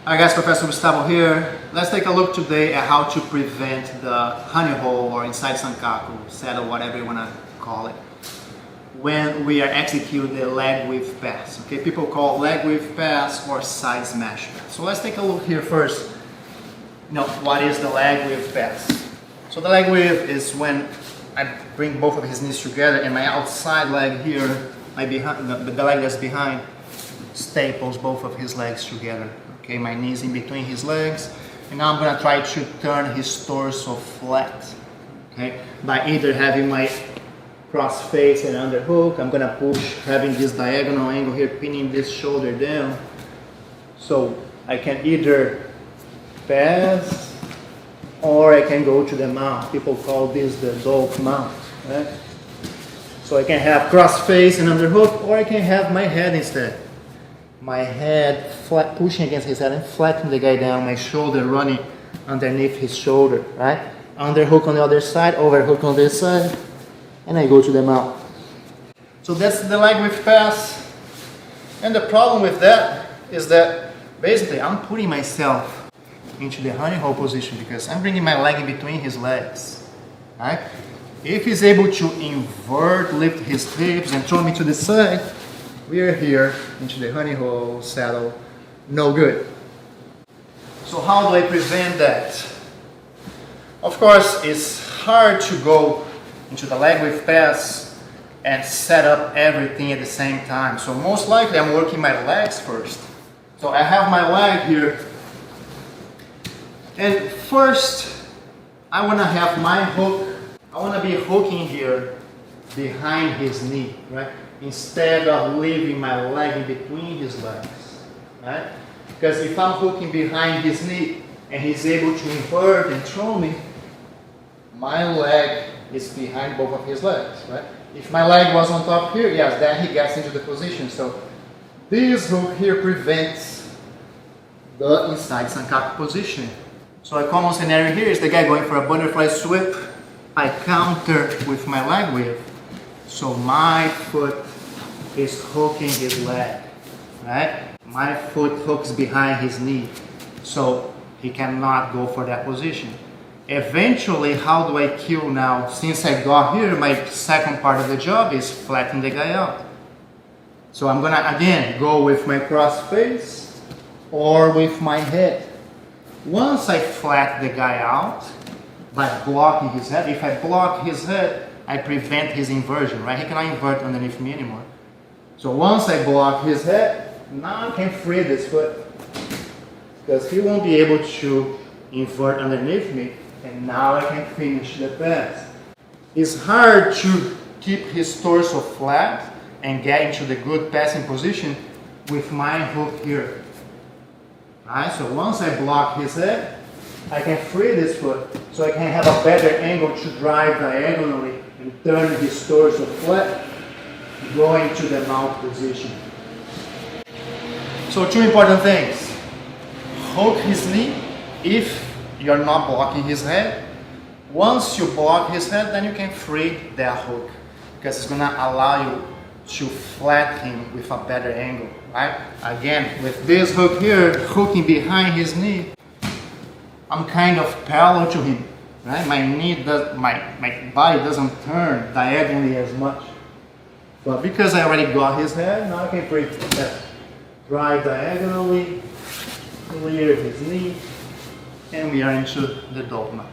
Hi guys, Professor Gustavo here. Let's take a look today at how to prevent the honey hole or inside Sankaku, saddle, whatever you want to call it, when we are executing the leg whip pass. Okay, people call leg whip pass or side smash pass. So let's take a look here first. What is the leg whip pass? So the leg whip is when I bring both of his knees together and my outside leg here, the leg that's behind, staples both of his legs together. Okay, my knees in between his legs, and now I'm gonna try to turn his torso flat. Okay, by either having my cross face and underhook, I'm gonna push, having this diagonal angle here, pinning this shoulder down, so I can either pass or I can go to the mount. People call this the dope mount. Right? So I can have cross face and underhook, or I can have my head instead. My head flat, pushing against his head and flatten the guy down, my shoulder running underneath his shoulder, right? Underhook on the other side, overhook on this side, and I go to the mount. So that's the leg whip pass. And the problem with that is that basically I'm putting myself into the honey hole position because I'm bringing my leg in between his legs, right? If he's able to invert, lift his hips and throw me to the side, we are here into the honey hole saddle, no good. So how do I prevent that? Of course, it's hard to go into the leg whip pass and set up everything at the same time. So most likely I'm working my legs first. So I have my leg here. And first, I want to have my hook. I want to be hooking here behind his knee, right? Instead of leaving my leg in between his legs, right? Because if I'm hooking behind his knee and he's able to invert and throw me, my leg is behind both of his legs, right? If my leg was on top here, yes, then he gets into the position. So this hook here prevents the inside Sankaku position. So a common scenario here is the guy going for a butterfly sweep. I counter with my leg whip. So my foot is hooking his leg, right? My foot hooks behind his knee, so he cannot go for that position. Eventually, how do I kill now? Since I got here, my second part of the job is flatten the guy out. So I'm gonna again go with my cross face or with my head. Once I flatten the guy out by blocking his head, if I block his head, I prevent his inversion, right? He cannot invert underneath me anymore. So once I block his head, now I can free this foot because he won't be able to invert underneath me, and now I can finish the pass. It's hard to keep his torso flat and get into the good passing position with my hook here. Right? So once I block his head, I can free this foot so I can have a better angle to drive diagonally and turn his torso flat, going to the mount position. So two important things. Hook his knee if you're not blocking his head. Once you block his head, then you can free that hook because it's gonna allow you to flatten him with a better angle, right? Again, with this hook here, hooking behind his knee, I'm kind of parallel to him, right? My body doesn't turn diagonally as much. But because I already got his head, now I can drive diagonally, clear his knee, and we are into the dope mount.